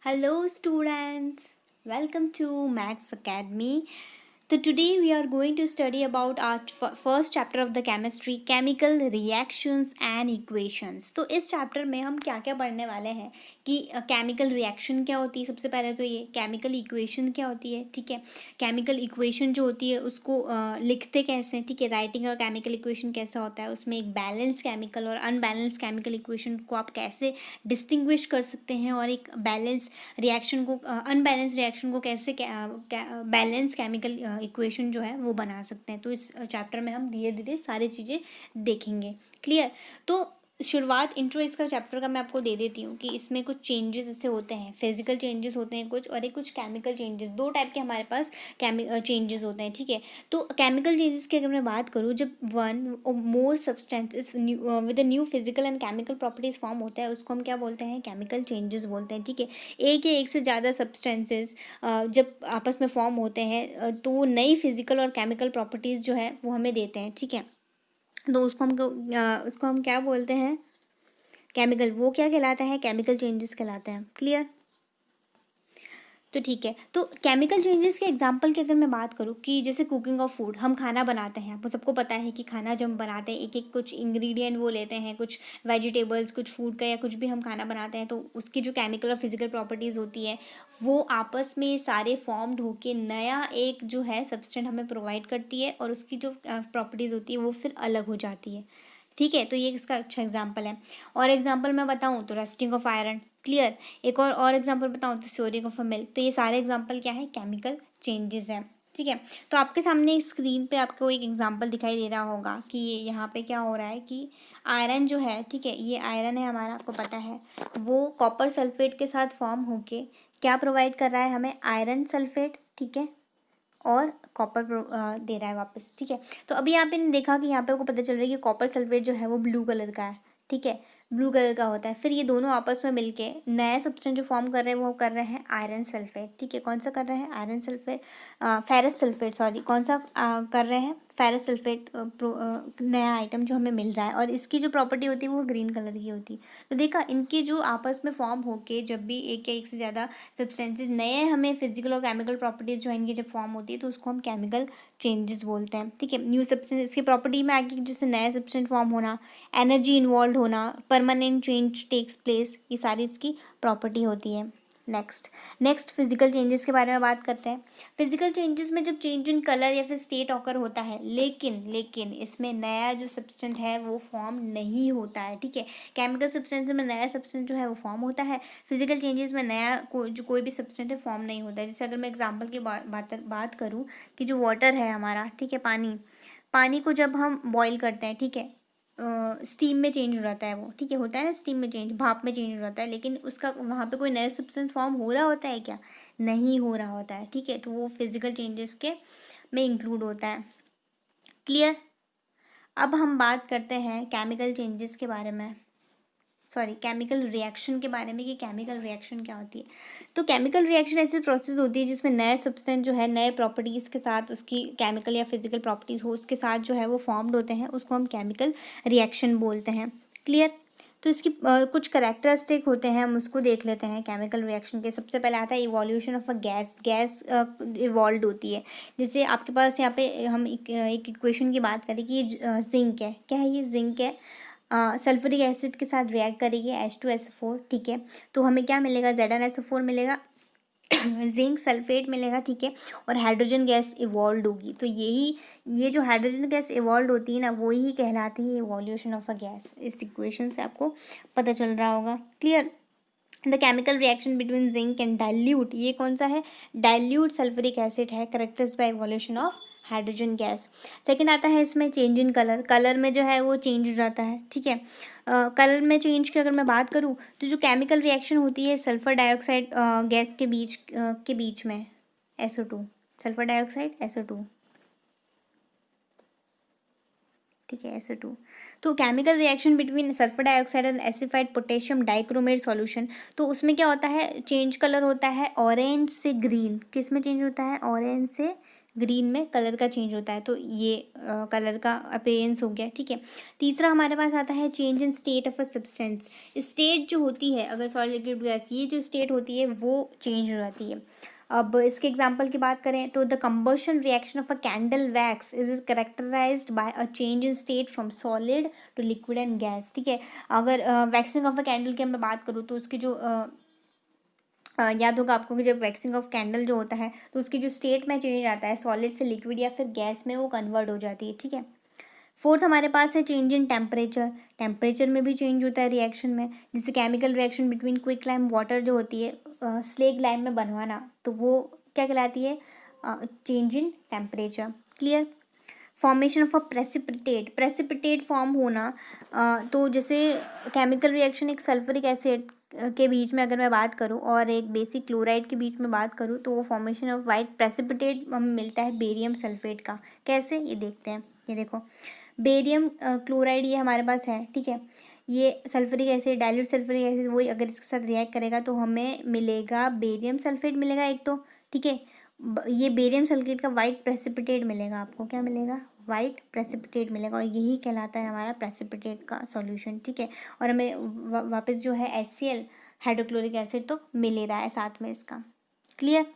Hello, students. Welcome to Max Academy. So today we are going to study about our first chapter of the chemistry, chemical reactions and equations. तो इस chapter में हम क्या क्या पढ़ने वाले हैं कि केमिकल रिएक्शन क्या होती है। सबसे पहले तो ये केमिकल इक्वेशन क्या होती है, ठीक है। केमिकल इक्वेशन जो होती है उसको लिखते कैसे हैं, ठीक है। राइटिंग का केमिकल इक्वेशन कैसा होता है, उसमें एक बैलेंस केमिकल और अनबैलेंस केमिकल इक्वेशन को आप कैसे डिस्टिंग्विश कर सकते हैं, और एक बैलेंस रिएक्शन को अनबैलेंस रिएक्शन को कैसे बैलेंस केमिकल इक्वेशन जो है वो बना सकते हैं। तो इस चैप्टर में हम धीरे धीरे सारी चीज़ें देखेंगे। क्लियर। तो शुरुआत इंट्रो इसका चैप्टर का मैं आपको दे देती हूँ कि इसमें कुछ चेंजेस ऐसे होते हैं, फिजिकल चेंजेस होते हैं कुछ, और एक कुछ केमिकल चेंजेस। दो टाइप के हमारे पास चेंजेस होते हैं, ठीक है। तो केमिकल चेंजेस की अगर मैं बात करूँ, जब one more substances with new physical and chemical properties form होता है उसको हम क्या बोलते हैं, केमिकल चेंजेस बोलते हैं, ठीक है। एक या एक से ज़्यादा सब्सटेंसेस जब आपस में फॉर्म होते हैं तो वो नई फिजिकल और केमिकल प्रॉपर्टीज़ जो है वो हमें देते हैं, ठीक है। तो उसको हम क्या बोलते हैं, केमिकल। वो क्या कहलाता है, केमिकल चेंजेस कहलाता है। क्लियर। तो ठीक है, तो केमिकल चेंजेस के एग्जांपल की अगर मैं बात करूँ कि जैसे कुकिंग ऑफ फूड, हम खाना बनाते हैं, आपको सबको पता है कि खाना जब हम बनाते हैं एक एक कुछ इंग्रेडिएंट वो लेते हैं, कुछ वेजिटेबल्स, कुछ फूड का या कुछ भी हम खाना बनाते हैं, तो उसकी जो केमिकल और फिजिकल प्रॉपर्टीज़ होती है वो आपस में सारे फॉर्म्ड होके नया एक जो है सब्सटेंट हमें प्रोवाइड करती है, और उसकी जो प्रॉपर्टीज़ होती है वो फिर अलग हो जाती है, ठीक है। तो ये इसका अच्छा एग्जाम्पल है। और एग्जाम्पल मैं बताऊँ तो रस्टिंग ऑफ आयरन। क्लियर। एक और एग्जाम्पल बताऊँ तो सोडिंग ऑफ अ मिल्क। तो ये सारे एग्जाम्पल क्या है, केमिकल चेंजेस हैं, ठीक है। तो आपके सामने स्क्रीन पे आपको एक एग्जाम्पल दिखाई दे रहा होगा कि ये यहाँ पे क्या हो रहा है कि आयरन जो है, ठीक है, ये आयरन है हमारा, आपको पता है, वो कॉपर सल्फेट के साथ फॉर्म होके क्या प्रोवाइड कर रहा है हमें, आयरन सल्फेट, ठीक है, और कॉपर दे रहा है वापस, ठीक है। तो अभी यहाँ पे देखा कि यहाँ पे आपको पता चल रहा है कि कॉपर सल्फेट जो है वो ब्लू कलर का है, ठीक है, ब्लू कलर का होता है। फिर ये दोनों आपस में मिलके नया सब्सटेंस जो फॉर्म कर रहे हैं वो कर रहे हैं आयरन सल्फेट, ठीक है। कौन सा कर रहे हैं, iron sulphate, ferrous sulphate, sorry, कौन सा कर रहे हैं, फेरस सल्फेट, नया आइटम जो हमें मिल रहा है, और इसकी जो प्रॉपर्टी होती है वो ग्रीन कलर की होती है। तो देखा, इनकी जो आपस में फॉर्म होके जब भी एक या एक से ज़्यादा सब्सटेंसेस नए हमें फिजिकल और केमिकल प्रॉपर्टीज जो इनकी जब फॉर्म होती है तो उसको हम केमिकल चेंजेस बोलते हैं, ठीक है। न्यू सब्सटेंस इसकी प्रॉपर्टी में आगे जैसे नया सब्सटेंस फॉर्म होना, एनर्जी इन्वॉल्व होना, परमानेंट चेंज टेक्स प्लेस, ये सारी इसकी प्रॉपर्टी होती है। नेक्स्ट फिजिकल चेंजेस के बारे में बात करते हैं। फिजिकल चेंजेस में जब चेंज इन कलर या फिर स्टेट ऑकर होता है, लेकिन इसमें नया जो सब्सटेंस है वो फॉर्म नहीं होता है, ठीक है। केमिकल सब्सटेंस में नया सब्सटेंस जो है वो फॉर्म होता है, फिजिकल चेंजेस में नया जो कोई भी सब्सटेंस है फॉर्म नहीं होता है। जैसे अगर मैं एग्जांपल की बात करूँ कि जो वाटर है हमारा, ठीक है, पानी को जब हम बॉईल करते हैं, ठीक है, स्टीम में चेंज हो जाता है वो, ठीक है, होता है ना स्टीम में चेंज, भाप में चेंज हो जाता है, लेकिन उसका वहाँ पे कोई नया सब्सटेंस फॉर्म हो रहा होता है क्या, नहीं हो रहा होता है, ठीक है। तो वो फिजिकल चेंजेस के में इंक्लूड होता है। क्लियर। अब हम बात करते हैं केमिकल चेंजेस के बारे में, सॉरी, केमिकल रिएक्शन के बारे में कि केमिकल रिएक्शन क्या होती है। तो केमिकल रिएक्शन ऐसी प्रोसेस होती है जिसमें नए सब्सटेंस जो है नए प्रॉपर्टीज़ के साथ, उसकी केमिकल या फिजिकल प्रॉपर्टीज़ हो उसके साथ जो है वो फॉर्म्ड होते हैं, उसको हम केमिकल रिएक्शन बोलते हैं। क्लियर। तो इसकी कुछ करेक्टरिस्टिक होते हैं, हम उसको देख लेते हैं केमिकल रिएक्शन के। सबसे पहले आता है evolution of a gas evolve होती है। जैसे आपके पास यहाँ पे हम एक इक्वेशन की बात करें कि ये जिंक है, क्या है ये, जिंक है, सल्फ्यूरिक एसिड के साथ रिएक्ट करेगी H2SO4, ठीक है। तो हमें क्या मिलेगा, ZnSO4 मिलेगा, जिंक सल्फेट मिलेगा, ठीक है, और हाइड्रोजन गैस इवॉल्व होगी। तो ये जो हाइड्रोजन गैस इवॉल्व होती है ना, वो ही कहलाती है इवोल्यूशन ऑफ अ गैस। इस इक्वेशन से आपको पता चल रहा होगा। Clear. The chemical reaction between zinc and dilute, ये कौन सा है, डाइल्यूट सल्फ्यूरिक एसिड है, characterised by evolution of hydrogen gas. Second आता है इसमें चेंज इन कलर, कलर में जो है वो चेंज हो जाता है, ठीक है। कलर में चेंज की अगर मैं बात करूँ तो जो केमिकल रिएक्शन होती है सल्फर डाइऑक्साइड गैस के बीच में, SO2, सल्फर डाइऑक्साइड SO2, ठीक है, SO2। तो chemical reaction between sulphur dioxide and acidified potassium dichromate solution, तो उसमें क्या होता है, चेंज कलर होता है ऑरेंज से ग्रीन, किस में चेंज होता है, ऑरेंज से ग्रीन में कलर का चेंज होता है, तो ये कलर का अपीयरेंस हो गया, ठीक है। तीसरा हमारे पास आता है change in state of a substance. State जो होती है, अगर सॉलिड लिक्विड गैस, ये जो स्टेट होती है वो चेंज हो जाती है। अब इसके एग्जांपल की बात करें तो the combustion reaction of a candle wax is characterised by a change in state from solid to liquid and gas, ठीक है। अगर वैक्सिंग ऑफ अ कैंडल की मैं बात करूँ तो उसकी जो याद होगा आपको कि जब वैक्सिंग ऑफ कैंडल जो होता है तो उसकी जो स्टेट में चेंज आता है, सॉलिड से लिक्विड या फिर गैस में वो कन्वर्ट हो जाती है, ठीक है। फोर्थ हमारे पास है चेंज इन टेम्परेचर। टेम्परेचर में भी चेंज होता है रिएक्शन में, जैसे chemical reaction between quick lime water जो होती है स्लेग लाइम में बनवाना, तो वो क्या कहलाती है, change in temperature. Clear. Formation of a precipitate, precipitate form होना, तो जैसे केमिकल रिएक्शन एक सल्फ्यूरिक एसिड के बीच में अगर मैं बात करूं और एक बेसिक क्लोराइड के बीच में बात करूं तो वो फॉर्मेशन ऑफ वाइट प्रेसिपिटेट हमें मिलता है बेरियम सल्फेट का। कैसे, ये देखते हैं। ये देखो बेरियम क्लोराइड ये हमारे पास है, ठीक है। ये sulphuric acid, dilute sulphuric acid, वही अगर इसके साथ रिएक्ट करेगा तो हमें मिलेगा बेरियम सल्फेट मिलेगा एक तो, ठीक है। ये बेरियम सल्फेट का वाइट प्रेसिपिटेट मिलेगा आपको, क्या मिलेगा, वाइट प्रेसिपिटेट मिलेगा, और यही कहलाता है हमारा प्रेसिपिटेट का सॉल्यूशन, ठीक है। और हमें वापस जो है HCl हाइड्रोक्लोरिक एसिड तो मिल ही रहा है साथ में इसका। क्लियर।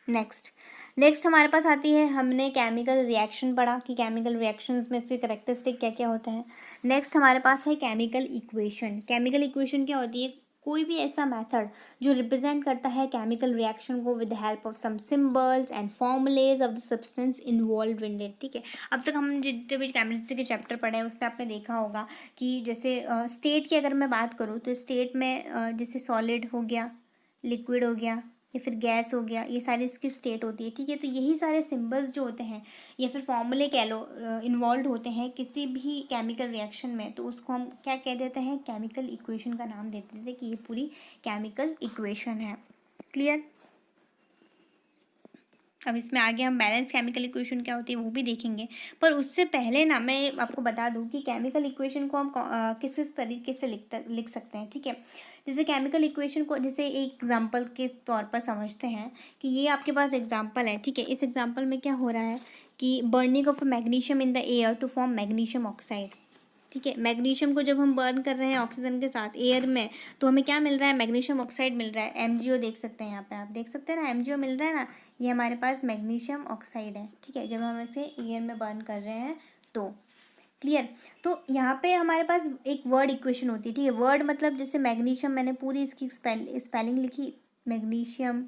नेक्स्ट हमारे पास आती है, हमने केमिकल रिएक्शन पढ़ा कि केमिकल रिएक्शंस में से करेक्टरिस्टिक क्या क्या होता है। नेक्स्ट हमारे पास है केमिकल इक्वेशन। केमिकल इक्वेशन क्या होती है, कोई भी ऐसा मेथड जो रिप्रेजेंट करता है केमिकल रिएक्शन को with help of some symbols and formulae of the substance involve in it, ठीक है। अब तक हम जितने भी केमिस्ट्री के चैप्टर पढ़े हैं उसमें आपने देखा होगा कि जैसे स्टेट की अगर मैं बात करूँ तो स्टेट में जैसे सॉलिड हो गया, लिक्विड हो गया या फिर गैस हो गया, ये सारी इसकी स्टेट होती है, ठीक है। तो यही सारे सिंबल्स जो होते हैं या फिर फॉर्मूले कह लो इन्वॉल्व होते हैं किसी भी केमिकल रिएक्शन में, तो उसको हम क्या कह देते हैं, केमिकल इक्वेशन का नाम देते थे कि ये पूरी केमिकल इक्वेशन है। क्लियर। अब इसमें आगे हम बैलेंस केमिकल इक्वेशन क्या होती है वो भी देखेंगे, पर उससे पहले ना मैं आपको बता दूं कि केमिकल इक्वेशन को हम किस तरीके से लिख सकते हैं, ठीक है। जैसे केमिकल इक्वेशन को जैसे एक एग्जांपल के तौर पर समझते हैं कि ये आपके पास एग्जांपल है, ठीक है। इस एग्जांपल में क्या हो रहा है कि burning of magnesium in the air to form magnesium oxide, ठीक है। मैग्नीशियम को जब हम बर्न कर रहे हैं ऑक्सीजन के साथ एयर में, तो हमें क्या मिल रहा है, मैग्नीशियम ऑक्साइड मिल रहा है। MgO देख सकते हैं यहाँ पे, आप देख सकते हैं ना, MgO मिल रहा है ना, ये हमारे पास मैग्नीशियम ऑक्साइड है, ठीक है, जब हम इसे एयर में बर्न कर रहे हैं तो। क्लियर। तो यहाँ पे हमारे पास एक वर्ड इक्वेशन होती है, ठीक है। वर्ड मतलब जैसे मैग्नीशियम, मैंने पूरी इसकी स्पेलिंग लिखी मैग्नीशियम,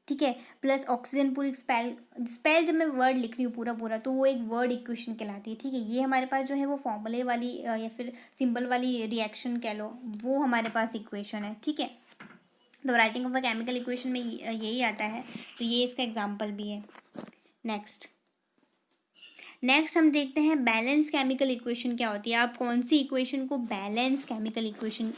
ठीक है, प्लस ऑक्सीजन पूरी स्पेल जब मैं वर्ड लिख रही हूँ पूरा पूरा तो वो एक वर्ड इक्वेशन कहलाती है, ठीक है। ये हमारे पास जो है वो फॉर्मूले वाली या फिर सिंबल वाली रिएक्शन कह लो, वो हमारे पास इक्वेशन है, ठीक है। तो writing of a chemical equation में यही आता है, तो ये इसका एग्जाम्पल भी है। नेक्स्ट हम देखते हैं बैलेंस केमिकल इक्वेशन क्या होती है। आप कौन सी इक्वेशन को बैलेंस केमिकल इक्वेशन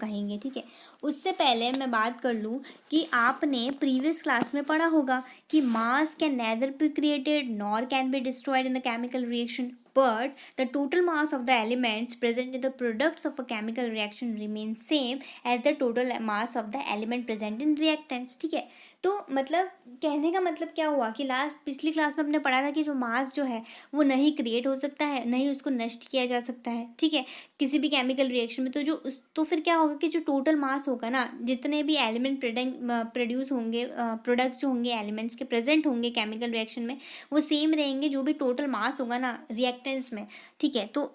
कहेंगे, ठीक है। उससे पहले मैं बात कर लूँ कि आपने प्रीवियस क्लास में पढ़ा होगा कि मास can nether be created nor can be destroyed in a chemical reaction, but the total mass of the elements present in the products of a chemical reaction remains same as the total mass of the element present in reactants, ठीक है। तो मतलब कहने का मतलब क्या हुआ कि पिछली क्लास में हमने पढ़ा था कि जो मास जो है वो नहीं क्रिएट हो सकता है, नहीं उसको नष्ट किया जा सकता है, ठीक है, किसी भी केमिकल रिएक्शन में। तो फिर क्या होगा कि जो टोटल मास होगा ना, जितने भी एलिमेंट प्रोड्यूस होंगे, प्रोडक्ट्स जो होंगे एलिमेंट्स के प्रेजेंट होंगे केमिकल रिएक्शन में, वो सेम रहेंगे जो भी टोटल मास होगा ना रिएक्टेंट्स में, ठीक है। तो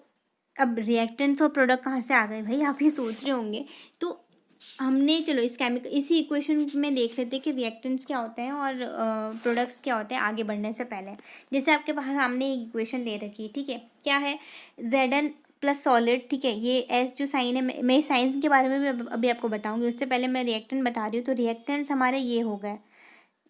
अब रिएक्टेंट्स और प्रोडक्ट कहाँ से आ गए भाई, आप ये सोच रहे होंगे। तो हमने चलो इसी इक्वेशन में देख लेते हैं कि रिएक्टेंट्स क्या होते हैं और प्रोडक्ट्स क्या होते हैं आगे बढ़ने से पहले। जैसे आपके पास सामने एक इक्वेशन दे रखी है, ठीक है, क्या है, Zn प्लस सॉलिड, ठीक है। ये एस जो साइन है, मैं साइंस के बारे में भी अभी आपको बताऊंगी, उससे पहले मैं रिएक्टेंट बता रही हूँ। तो रिएक्टेंट्स हमारे ये हो गए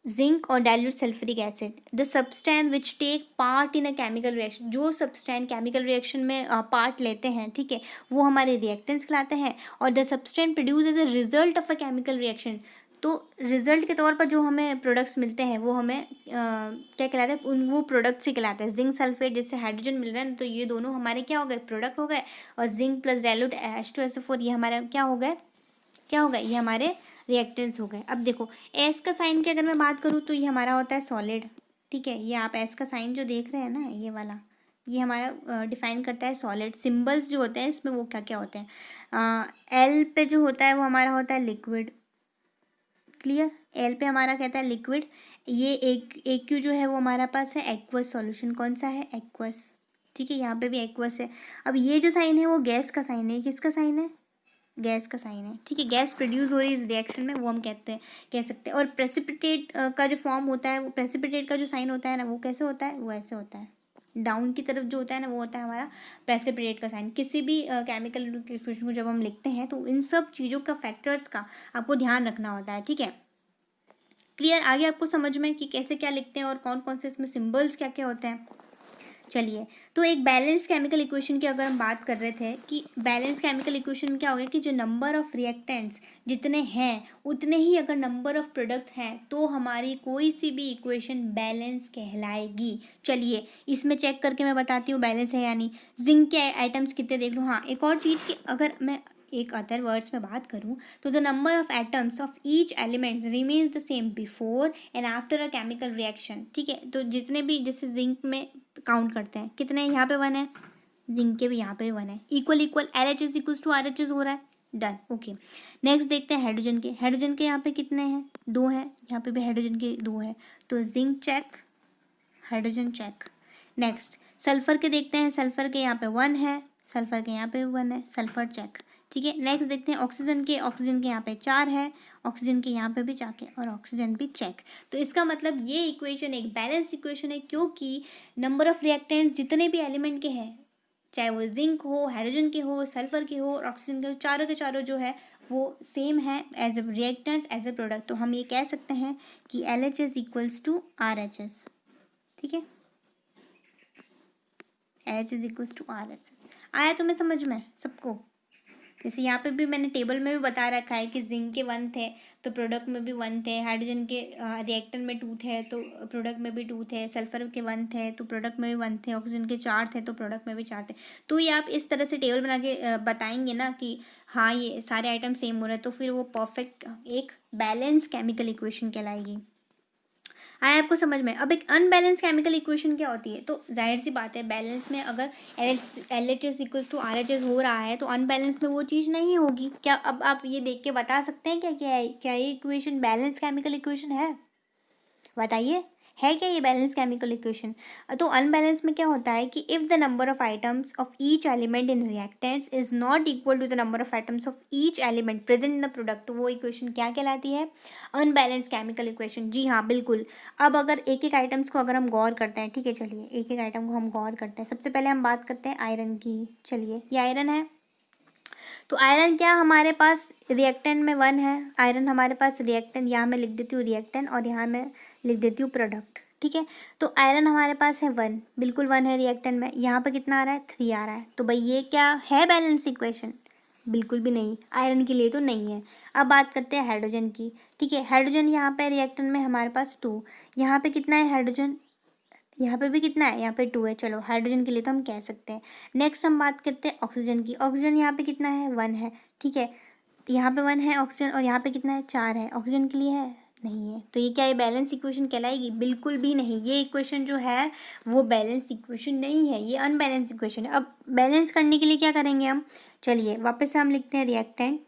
जिंक और dilute sulphuric acid, the substance which take part in a chemical reaction, जो सब्सटेंस केमिकल रिएक्शन में पार्ट लेते हैं, ठीक है, वो हमारे रिएक्टेंट्स कहलाते हैं। और the substance produce as a result of a chemical reaction, तो रिजल्ट के तौर पर जो हमें प्रोडक्ट्स मिलते हैं वो हमें क्या कहलाते हैं, वो प्रोडक्ट्स ही कहलाते हैं। जिंक सल्फेट जैसे हाइड्रोजन मिल रहा है ना, तो ये दोनों हमारे क्या हो गए, प्रोडक्ट हो गए। और जिंक प्लस डाइल्यूट H2SO4 ये हमारे क्या हो गए, क्या हो गए, ये हमारे रिएक्टेंट्स हो गए। अब देखो एस का साइन की अगर मैं बात करूँ तो ये हमारा होता है सॉलिड, ठीक है। ये आप एस का साइन जो देख रहे हैं ना, ये वाला, ये हमारा डिफाइन करता है सॉलिड। सिंबल्स जो होते हैं इसमें वो क्या क्या होते हैं, एल पे जो होता है वो हमारा होता है लिक्विड, क्लियर। एल पे हमारा कहता है लिक्विड। ये एक क्यू जो है वो हमारा पास है एक्वस सॉल्यूशन, कौन सा है, एक्वस, ठीक है। यहाँ पे भी एक्वस है। अब ये जो साइन है वो गैस का साइन है, किसका साइन है, गैस का साइन है, ठीक है। गैस प्रोड्यूस हो रही है इस रिएक्शन में, वो हम कह सकते हैं। और प्रेसिपिटेट का जो फॉर्म होता है, वो प्रेसिपिटेट का जो साइन होता है ना, वो कैसे होता है, वो ऐसे होता है, डाउन की तरफ जो होता है ना, वो होता है हमारा प्रेसिपिटेट का साइन। किसी भी केमिकल इक्वेशन को जब हम लिखते हैं तो इन सब चीज़ों का, फैक्टर्स का आपको ध्यान रखना होता है, ठीक है। क्लियर, आगे आपको समझ में कि कैसे क्या लिखते हैं और कौन कौन से इसमें सिंबल्स क्या क्या होते हैं। चलिए, तो एक बैलेंस केमिकल इक्वेशन की अगर हम बात कर रहे थे कि बैलेंस केमिकल इक्वेशन में क्या हो गया कि जो नंबर ऑफ रिएक्टेंट्स जितने हैं उतने ही अगर नंबर ऑफ प्रोडक्ट हैं तो हमारी कोई सी भी इक्वेशन बैलेंस कहलाएगी। चलिए इसमें चेक करके मैं बताती हूँ बैलेंस है या नहीं। जिंक के आइटम्स कितने देख लो। हाँ, एक और चीज़ की अगर मैं एक अदर वर्ड्स में बात करूँ तो the number of atoms of each elements remains the same before and after a chemical reaction, ठीक है। तो जितने भी जैसे जिंक में काउंट करते हैं कितने, यहाँ पे 1 है, जिंक के भी यहाँ पे 1 है, equal equal, L H is equals to R H is हो रहा है, डन, ओके। नेक्स्ट देखते हैं हाइड्रोजन के। हाइड्रोजन के यहाँ पे कितने हैं, 2 हैं, यहाँ पे भी हाइड्रोजन के 2 है, तो zinc check, hydrogen check. Next sulphur के देखते हैं। सल्फर के यहाँ पे 1 है, सल्फर के यहाँ पे 1 है, सल्फर चेक, ठीक है। नेक्स्ट देखते हैं ऑक्सीजन के। ऑक्सीजन के यहाँ पे 4 है, ऑक्सीजन के यहाँ पे भी जाके, और ऑक्सीजन भी चेक। तो इसका मतलब ये इक्वेशन एक बैलेंस इक्वेशन है, क्योंकि नंबर ऑफ रिएक्टेंट्स जितने भी एलिमेंट के हैं, चाहे वो जिंक हो, हाइड्रोजन के हो, सल्फर के हो और ऑक्सीजन के हो, चारों के चारों जो है वो सेम है as a reactant, as a product. तो हम ये कह सकते हैं कि L H is equals to R H S, ठीक है। H is equals to R S S. आया तुम्हें समझ में सबको। जैसे यहाँ पे भी मैंने टेबल में भी बता रखा है कि जिंक के 1 थे तो प्रोडक्ट में भी 1 थे, हाइड्रोजन के रिएक्टर में 2 थे तो प्रोडक्ट में भी 2 थे, सल्फर के 1 थे तो प्रोडक्ट में भी 1 थे, ऑक्सीजन के 4 थे तो प्रोडक्ट में भी 4 थे। तो ये आप इस तरह से टेबल बना के बताएंगे ना कि हाँ ये सारे आइटम सेम हो रहे हैं, तो फिर वो परफेक्ट एक बैलेंस केमिकल इक्वेशन कहलाएगी। आया आपको समझ में। अब एक अनबैलेंस केमिकल इक्वेशन क्या होती है, तो जाहिर सी बात है बैलेंस में अगर L H S equals to R H S हो रहा है तो अनबैलेंस में वो चीज़ नहीं होगी। क्या अब आप ये देख के बता सकते हैं क्या क्या ये इक्वेशन बैलेंस केमिकल इक्वेशन है, बताइए है क्या ये बैलेंस केमिकल इक्वेशन। तो अनबैलेंस में क्या होता है कि if the number of items of each element in reactants is not equal to the number of items of each element present in the product, तो वो इक्वेशन क्या कहलाती है, अनबैलेंस केमिकल इक्वेशन। जी हाँ बिल्कुल। अब अगर एक एक आइटम्स को अगर हम गौर करते हैं, ठीक है, चलिए एक एक आइटम को हम गौर करते हैं। सबसे पहले हम बात करते हैं आयरन की। चलिए ये आयरन है, तो आयरन क्या हमारे पास रिएक्टेंट में 1 है, आयरन हमारे पास रिएक्टेंट, यहाँ मैं लिख देती हूँ रिएक्टेंट और यहाँ मैं लिख देती हूँ प्रोडक्ट, ठीक है। तो आयरन हमारे पास है 1, बिल्कुल 1 है रिएक्टेंट में। यहाँ पे कितना आ रहा है, 3 आ रहा है। तो भाई ये क्या है बैलेंस इक्वेशन, बिल्कुल भी नहीं, आयरन के लिए तो नहीं है। अब बात करते हैं हाइड्रोजन की, ठीक है। हाइड्रोजन यहाँ पे रिएक्टेंट में हमारे पास 2, यहाँ पे कितना है हाइड्रोजन, यहाँ पे भी कितना है, यहाँ पे 2 है। चलो हाइड्रोजन के लिए तो हम कह सकते हैं। नेक्स्ट हम बात करते हैं ऑक्सीजन की। ऑक्सीजन यहाँ पे कितना है, 1 है, ठीक है। यहाँ पे 1 है ऑक्सीजन और यहाँ पे कितना है, 4 है। ऑक्सीजन के लिए है, नहीं है। तो ये क्या ये बैलेंस इक्वेशन कहलाएगी, बिल्कुल भी नहीं। ये इक्वेशन जो है वो बैलेंस इक्वेशन नहीं है, ये अनबैलेंस इक्वेशन है। अब बैलेंस करने के लिए क्या करेंगे हम, चलिए वापस से हम लिखते हैं रिएक्टेंट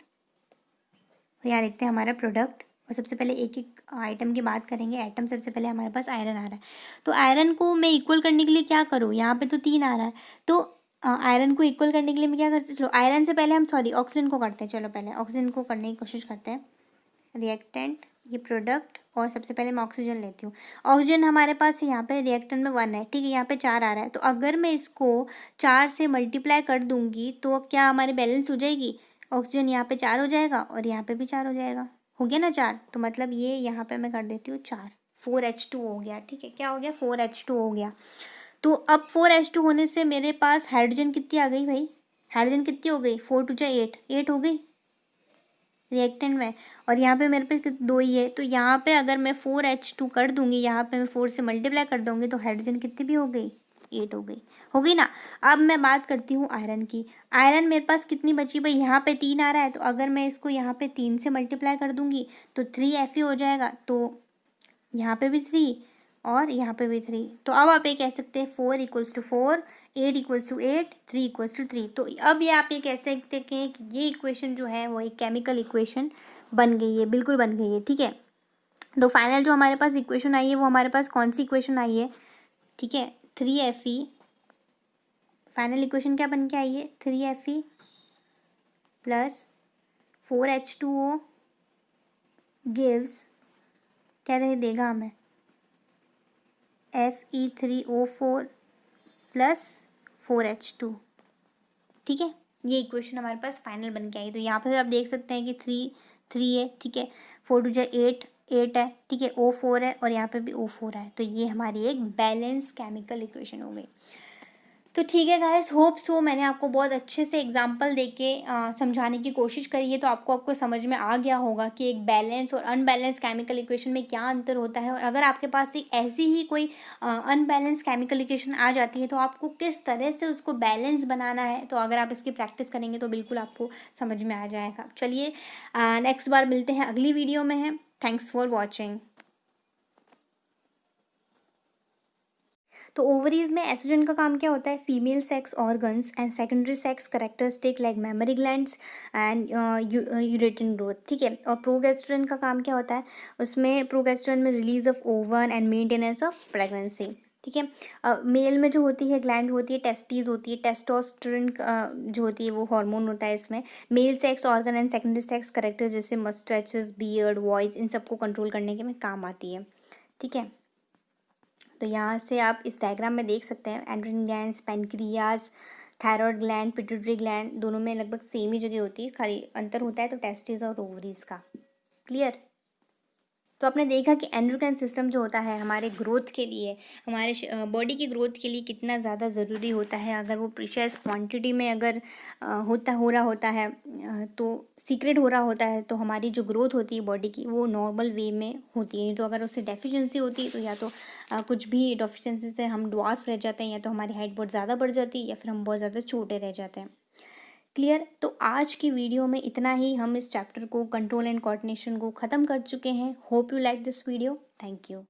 और यहाँ लिखते हैं हमारा प्रोडक्ट। और सबसे पहले एक एक आइटम की बात करेंगे। आइटम सबसे पहले हमारे पास आयरन आ रहा है, तो आयरन को मैं इक्वल करने के लिए क्या करूँ, यहाँ पे तो 3 आ रहा है, तो आयरन को इक्वल करने के लिए मैं क्या करती हूँ, चलो आयरन से पहले हम ऑक्सीजन को करते हैं। चलो पहले ऑक्सीजन को करने की कोशिश करते हैं। रिएक्टेंट, ये प्रोडक्ट, और सबसे पहले मैं ऑक्सीजन लेती हूँ। ऑक्सीजन हमारे पास यहाँ पे रिएक्टेंट में 1 है, ठीक है, यहाँ पे 4 आ रहा है। तो अगर मैं इसको 4 से मल्टीप्लाई कर दूंगी तो क्या हमारी बैलेंस हो जाएगी, ऑक्सीजन यहाँ पे 4 हो जाएगा और यहाँ पे भी 4 हो जाएगा, हो गया ना 4। तो मतलब ये यहाँ पे मैं कर देती हूँ 4, 4H2 हो गया, ठीक है। क्या हो गया, 4H2 हो गया। तो अब 4H2 होने से मेरे पास हाइड्रोजन कितनी आ गई भाई, हाइड्रोजन कितनी हो गई, 4 टू 8, 8 हो गई रिएक्टेंट में। और यहाँ पे मेरे पे 2 ही है, तो यहाँ पे अगर मैं 4H2 कर दूंगी, यहाँ पे मैं 4 से मल्टीप्लाई कर दूंगी तो हाइड्रोजन कितनी भी हो गई, 8 हो गई ना। अब मैं बात करती हूँ आयरन की। आयरन मेरे पास कितनी बची भाई, यहाँ पे 3 आ रहा है, तो अगर मैं इसको यहाँ पे 3 से मल्टीप्लाई कर दूंगी तो 3 Fe हो जाएगा। तो यहाँ पे भी 3 और यहाँ पे भी 3। तो अब आप ये कह सकते हैं 4 = 4, 8 = 8, 3 = 3। तो अब ये आप ये कह सकते हैं कि ये इक्वेशन जो है वो एक केमिकल इक्वेशन बन गई है, बिल्कुल बन गई है, ठीक है। तो फाइनल जो हमारे पास इक्वेशन आई है वो हमारे पास कौन सी इक्वेशन आई है, ठीक है, 3Fe। फाइनल इक्वेशन क्या बन के आई है, 3Fe प्लस 4H2O गिव्स, क्या देगा हमें, Fe3O4 प्लस 4H2, ठीक है। ये इक्वेशन हमारे पास फाइनल बन के आई। तो यहाँ पर आप देख सकते हैं कि 3 है, ठीक है, 4 2 8 है, ठीक है, O4 है और यहाँ पे भी O4 है। तो ये हमारी एक बैलेंस केमिकल इक्वेशन हो गई। तो ठीक है गाइस, होप सो मैंने आपको बहुत अच्छे से एग्जांपल देके समझाने की कोशिश करी है। तो आपको समझ में आ गया होगा कि एक बैलेंस और अनबैलेंस केमिकल इक्वेशन में क्या अंतर होता है। और अगर आपके पास एक ऐसी ही कोई अनबैलेंस केमिकल इक्वेशन आ जाती है तो आपको किस तरह से उसको बैलेंस बनाना है, तो अगर आप इसकी प्रैक्टिस करेंगे तो बिल्कुल आपको समझ में आ जाएगा। चलिए नेक्स्ट बार मिलते हैं, अगली वीडियो में है। Thanks for watching. तो ओवरीज में एस्ट्रोजन का काम क्या होता है, female sex organs and secondary sex characteristic like mammary glands and uterine growth, ठीक है। और प्रोगेस्टेरोन का काम क्या होता है, उसमें प्रोगेस्टेरोन में release of oven and maintenance of pregnancy, ठीक है। मेल में जो होती है ग्लैंड होती है टेस्टीज होती है, टेस्टोस्टेरोन जो होती है वो हार्मोन होता है इसमें। Male sex organ and secondary sex character जैसे मस्टैचेस, बियर्ड, वॉइस, इन सबको कंट्रोल करने के में काम आती है, ठीक है। तो यहाँ से आप इस डायग्राम में देख सकते हैं androgen glands, pancreas, thyroid gland, pituitary gland, दोनों में लगभग सेम ही जगह होती है, खाली अंतर होता है तो टेस्टिस और ओवरीज का। क्लियर। तो आपने देखा कि एंडोक्राइन सिस्टम जो होता है हमारे ग्रोथ के लिए, हमारे बॉडी की ग्रोथ के लिए कितना ज़्यादा ज़रूरी होता है। अगर वो प्रीशियस क्वांटिटी में अगर हो रहा होता है तो सीक्रेट हो रहा होता है, तो हमारी जो ग्रोथ होती है बॉडी की वो नॉर्मल वे में होती है। तो अगर उससे डेफिशिएंसी होती है तो या तो कुछ भी डेफिशिएंसी से हम ड्वार्फ रह जाते हैं, या तो हमारी हाइट बहुत ज़्यादा बढ़ जाती है, या फिर हम बहुत ज़्यादा छोटे रह जाते हैं। क्लियर। तो आज की वीडियो में इतना ही, हम इस चैप्टर को कंट्रोल एंड कोऑर्डिनेशन को ख़त्म कर चुके हैं। Hope you like this video. Thank you.